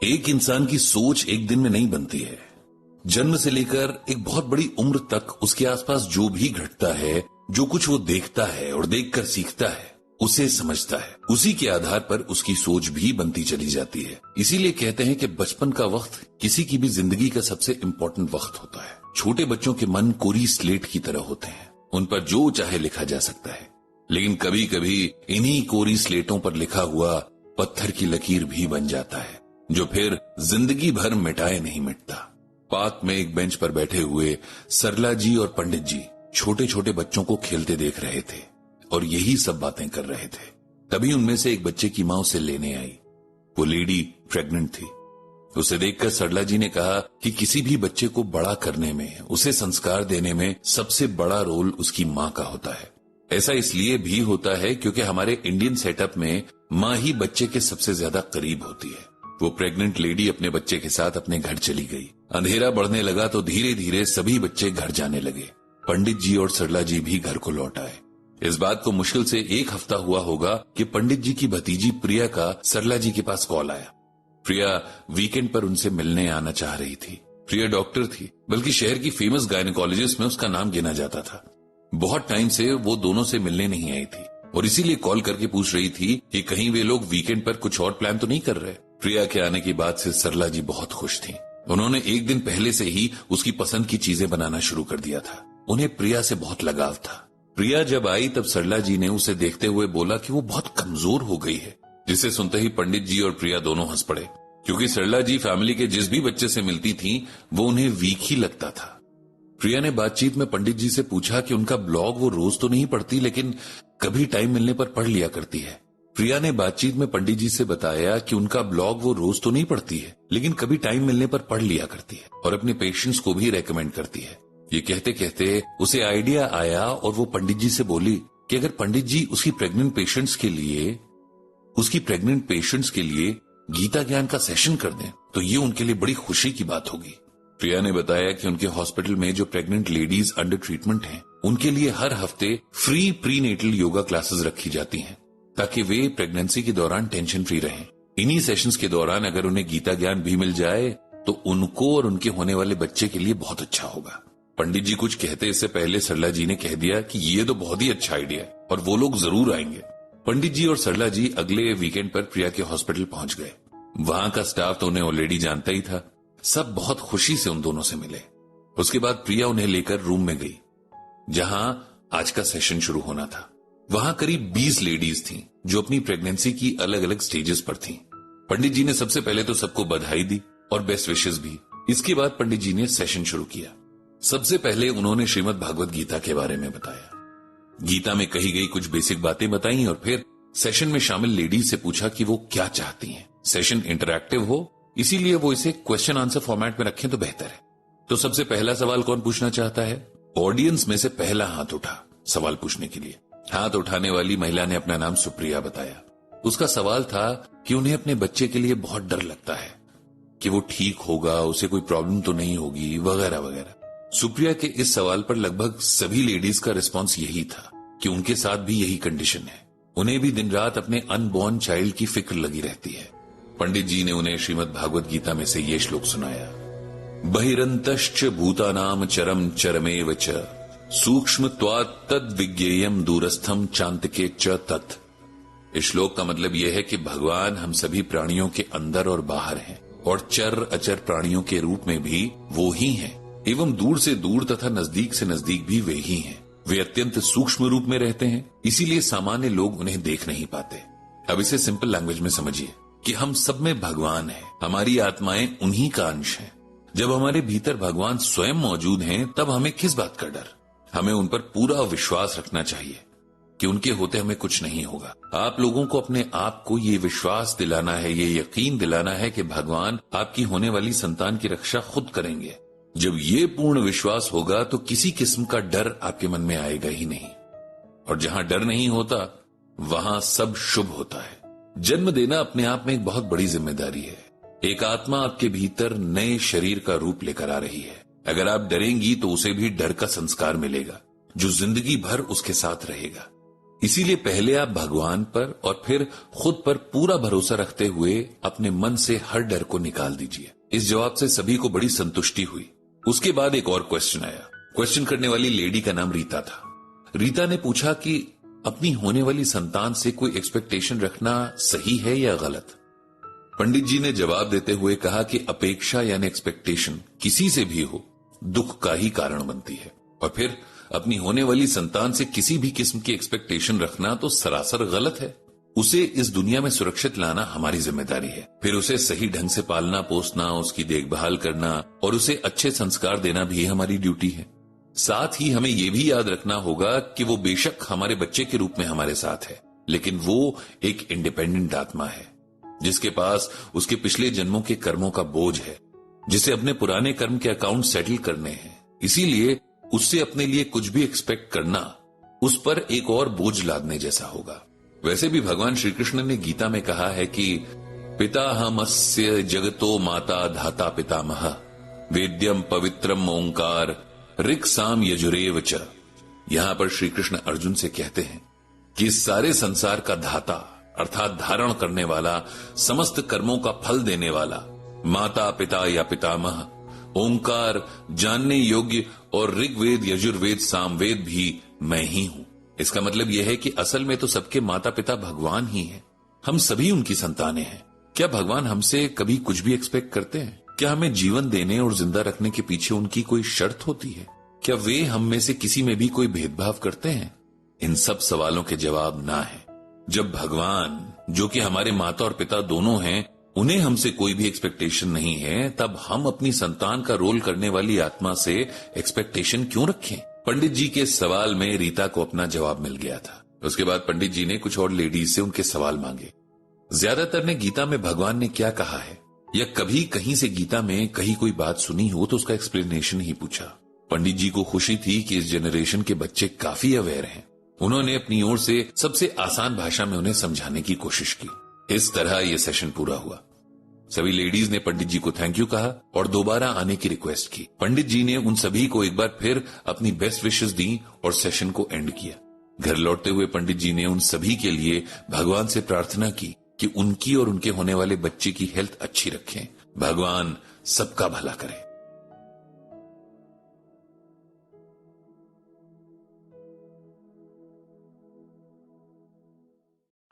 एक इंसान की सोच एक दिन में नहीं बनती है। जन्म से लेकर एक बहुत बड़ी उम्र तक उसके आसपास जो भी घटता है, जो कुछ वो देखता है और देखकर सीखता है, उसे समझता है, उसी के आधार पर उसकी सोच भी बनती चली जाती है। इसीलिए कहते हैं कि बचपन का वक्त किसी की भी जिंदगी का सबसे इम्पोर्टेंट वक्त होता है। छोटे बच्चों के मन कोरी स्लेट की तरह होते हैं, उन पर जो चाहे लिखा जा सकता है, लेकिन कभी कभी इन्हीं कोरी स्लेटों पर लिखा हुआ पत्थर की लकीर भी बन जाता है, जो फिर जिंदगी भर मिटाए नहीं मिटता। पार्क में एक बेंच पर बैठे हुए सरला जी और पंडित जी छोटे छोटे बच्चों को खेलते देख रहे थे और यही सब बातें कर रहे थे। तभी उनमें से एक बच्चे की मां उसे लेने आई। वो लेडी प्रेग्नेंट थी। उसे देखकर सरला जी ने कहा कि किसी भी बच्चे को बड़ा करने में, उसे संस्कार देने में सबसे बड़ा रोल उसकी मां का होता है। ऐसा इसलिए भी होता है क्योंकि हमारे इंडियन सेटअप में मां ही बच्चे के सबसे ज्यादा करीब होती है। वो प्रेग्नेंट लेडी अपने बच्चे के साथ अपने घर चली गई। अंधेरा बढ़ने लगा तो धीरे धीरे सभी बच्चे घर जाने लगे। पंडित जी और सरला जी भी घर को लौट आए। इस बात को मुश्किल से एक हफ्ता हुआ होगा कि पंडित जी की भतीजी प्रिया का सरला जी के पास कॉल आया। प्रिया वीकेंड पर उनसे मिलने आना चाह रही थी। प्रिया डॉक्टर थी, बल्कि शहर की फेमस गायनेकोलॉजिस्ट में उसका नाम गिना जाता था। बहुत टाइम से वो दोनों से मिलने नहीं आई थी और इसीलिए कॉल करके पूछ रही थी कि कहीं वे लोग वीकेंड पर कुछ और प्लान तो नहीं कर रहे। प्रिया के आने की बात से सरला जी बहुत खुश थी। उन्होंने एक दिन पहले से ही उसकी पसंद की चीजें बनाना शुरू कर दिया था। उन्हें प्रिया से बहुत लगाव था। प्रिया जब आई तब सरला जी ने उसे देखते हुए बोला कि वो बहुत कमजोर हो गई है, जिसे सुनते ही पंडित जी और प्रिया दोनों हंस पड़े, क्योंकि सरला जी फैमिली के जिस भी बच्चे से मिलती थी वो उन्हें वीक ही लगता था। प्रिया ने बातचीत में पंडित जी से पूछा कि उनका ब्लॉग वो रोज तो नहीं पढ़ती, लेकिन कभी टाइम मिलने पर पढ़ लिया करती है। प्रिया ने बातचीत में पंडित जी से बताया कि उनका ब्लॉग वो रोज तो नहीं पढ़ती है, लेकिन कभी टाइम मिलने पर पढ़ लिया करती है और अपने पेशेंट्स को भी रेकमेंड करती है। ये कहते कहते उसे आइडिया आया और वो पंडित जी से बोली कि अगर पंडित जी उसकी प्रेग्नेंट पेशेंट्स के लिए गीता ज्ञान का सेशन कर दें तो ये उनके लिए बड़ी खुशी की बात होगी। प्रिया ने बताया कि उनके हॉस्पिटल में जो प्रेग्नेंट लेडीज अंडर ट्रीटमेंट हैं, उनके लिए हर हफ्ते फ्री प्रीनेटल योगा क्लासेस रखी जाती हैं, ताकि वे प्रेगनेंसी के दौरान टेंशन फ्री रहें। इन्हीं सेशंस के दौरान अगर उन्हें गीता ज्ञान भी मिल जाए तो उनको और उनके होने वाले बच्चे के लिए बहुत अच्छा होगा। पंडित जी कुछ कहते इससे पहले सरला जी ने कह दिया कि ये तो बहुत ही अच्छा आइडिया है और वो लोग जरूर आएंगे। पंडित जी और सरला जी अगले वीकेंड पर प्रिया के हॉस्पिटल पहुंच गए। वहां का स्टाफ तो उन्हें ऑलरेडी जानता ही था। सब बहुत खुशी से उन दोनों से मिले। उसके बाद प्रिया उन्हें लेकर रूम में गई जहां आज का सेशन शुरू होना था। वहां करीब 20 लेडीज थीं जो अपनी प्रेगनेंसी की अलग अलग स्टेजेस पर थीं। पंडित जी ने सबसे पहले तो सबको बधाई दी और बेस्ट विशेस भी। इसके बाद पंडित जी ने सेशन शुरू किया। सबसे पहले उन्होंने श्रीमद् भागवत गीता के बारे में बताया। गीता में कही गई कुछ बेसिक बातें बताई और फिर सेशन में शामिल लेडीज से पूछा कि वो क्या चाहती हैं। सेशन इंटरैक्टिव हो, इसीलिए वो इसे क्वेश्चन आंसर फॉर्मेट में रखें तो बेहतर है। तो सबसे पहला सवाल कौन पूछना चाहता है? ऑडियंस में से पहला हाथ उठा सवाल पूछने के लिए। हाथ उठाने वाली महिला ने अपना नाम सुप्रिया बताया। उसका सवाल था कि उन्हें अपने बच्चे के लिए बहुत डर लगता है कि वो ठीक होगा, उसे कोई प्रॉब्लम तो नहीं होगी, वगैरह वगैरह। सुप्रिया के इस सवाल पर लगभग सभी लेडीज का रिस्पॉन्स यही था कि उनके साथ भी यही कंडीशन है। उन्हें भी दिन रात अपने अनबॉर्न चाइल्ड की फिक्र लगी रहती है। पंडित जी ने उन्हें श्रीमद् भागवत गीता में से ये श्लोक सुनाया। बहिरंतश्च भूतानाम चरम चरमेव च सूक्ष्मत्वात् तद विज्ञेयम दूरस्थम चांतके च तत्। इस श्लोक का मतलब यह है कि भगवान हम सभी प्राणियों के अंदर और बाहर हैं और चर अचर प्राणियों के रूप में भी वो ही हैं, एवं दूर से दूर तथा नजदीक से नजदीक भी वे ही हैं। वे अत्यंत सूक्ष्म रूप में रहते हैं, इसीलिए सामान्य लोग उन्हें देख नहीं पाते। अब इसे सिंपल लैंग्वेज में समझिए कि हम सब में भगवान है, हमारी आत्माएं उन्हीं का अंश हैं। जब हमारे भीतर भगवान स्वयं मौजूद हैं, तब हमें किस बात का डर? हमें उन पर पूरा विश्वास रखना चाहिए कि उनके होते हमें कुछ नहीं होगा। आप लोगों को अपने आप को ये विश्वास दिलाना है, ये यकीन दिलाना है कि भगवान आपकी होने वाली संतान की रक्षा खुद करेंगे। जब ये पूर्ण विश्वास होगा तो किसी किस्म का डर आपके मन में आएगा ही नहीं, और जहां डर नहीं होता वहां सब शुभ होता है। जन्म देना अपने आप में एक बहुत बड़ी जिम्मेदारी है। एक आत्मा आपके भीतर नए शरीर का रूप लेकर आ रही है। अगर आप डरेंगी तो उसे भी डर का संस्कार मिलेगा जो जिंदगी भर उसके साथ रहेगा। इसीलिए पहले आप भगवान पर और फिर खुद पर पूरा भरोसा रखते हुए अपने मन से हर डर को निकाल दीजिए। इस जवाब से सभी को बड़ी संतुष्टि हुई। उसके बाद एक और क्वेश्चन आया। क्वेश्चन करने वाली लेडी का नाम रीता था। रीता ने पूछा कि अपनी होने वाली संतान से कोई एक्सपेक्टेशन रखना सही है या गलत। पंडित जी ने जवाब देते हुए कहा कि अपेक्षा यानी एक्सपेक्टेशन किसी से भी हो दुख का ही कारण बनती है, और फिर अपनी होने वाली संतान से किसी भी किस्म की एक्सपेक्टेशन रखना तो सरासर गलत है। उसे इस दुनिया में सुरक्षित लाना हमारी जिम्मेदारी है, फिर उसे सही ढंग से पालना पोसना, उसकी देखभाल करना और उसे अच्छे संस्कार देना भी हमारी ड्यूटी है। साथ ही हमें यह भी याद रखना होगा कि वो बेशक हमारे बच्चे के रूप में हमारे साथ है, लेकिन वो एक इंडिपेंडेंट आत्मा है जिसके पास उसके पिछले जन्मों के कर्मों का बोझ है, जिसे अपने पुराने कर्म के अकाउंट सेटल करने हैं। इसीलिए उससे अपने लिए कुछ भी एक्सपेक्ट करना उस पर एक और बोझ लादने जैसा होगा। वैसे भी भगवान श्री कृष्ण ने गीता में कहा है कि पिता हमस्य जगतो माता धाता पितामह वेद्यम पवित्रम ओंकार ऋक् साम यजुरेव च। यहां पर श्री कृष्ण अर्जुन से कहते हैं कि इस सारे संसार का धाता अर्थात धारण करने वाला, समस्त कर्मों का फल देने वाला, माता पिता या पितामह, ओंकार जानने योग्य और ऋग्वेद यजुर्वेद सामवेद भी मैं ही हूं। इसका मतलब यह है कि असल में तो सबके माता पिता भगवान ही हैं। हम सभी उनकी संतानें हैं। क्या भगवान हमसे कभी कुछ भी एक्सपेक्ट करते हैं? क्या हमें जीवन देने और जिंदा रखने के पीछे उनकी कोई शर्त होती है? क्या वे हम में से किसी में भी कोई भेदभाव करते हैं? इन सब सवालों के जवाब ना है। जब भगवान, जो कि हमारे माता और पिता दोनों हैं, उन्हें हमसे कोई भी एक्सपेक्टेशन नहीं है, तब हम अपनी संतान का रोल करने वाली आत्मा से एक्सपेक्टेशन क्यों रखें? पंडित जी के सवाल में रीता को अपना जवाब मिल गया था। उसके बाद पंडित जी ने कुछ और लेडीज से उनके सवाल मांगे। ज्यादातर ने गीता में भगवान ने क्या कहा है या कभी कहीं से गीता में कहीं कोई बात सुनी हो तो उसका एक्सप्लेनेशन ही पूछा। पंडित जी को खुशी थी कि इस जनरेशन के बच्चे काफी अवेयर हैं। उन्होंने अपनी ओर से सबसे आसान भाषा में उन्हें समझाने की कोशिश की। इस तरह यह सेशन पूरा हुआ। सभी लेडीज ने पंडित जी को थैंक यू कहा और दोबारा आने की रिक्वेस्ट की। पंडित जी ने उन सभी को एक बार फिर अपनी बेस्ट विशेस दी और सेशन को एंड किया। घर लौटते हुए पंडित जी ने उन सभी के लिए भगवान से प्रार्थना की कि उनकी और उनके होने वाले बच्चे की हेल्थ अच्छी रखें। भगवान सबका भला करे।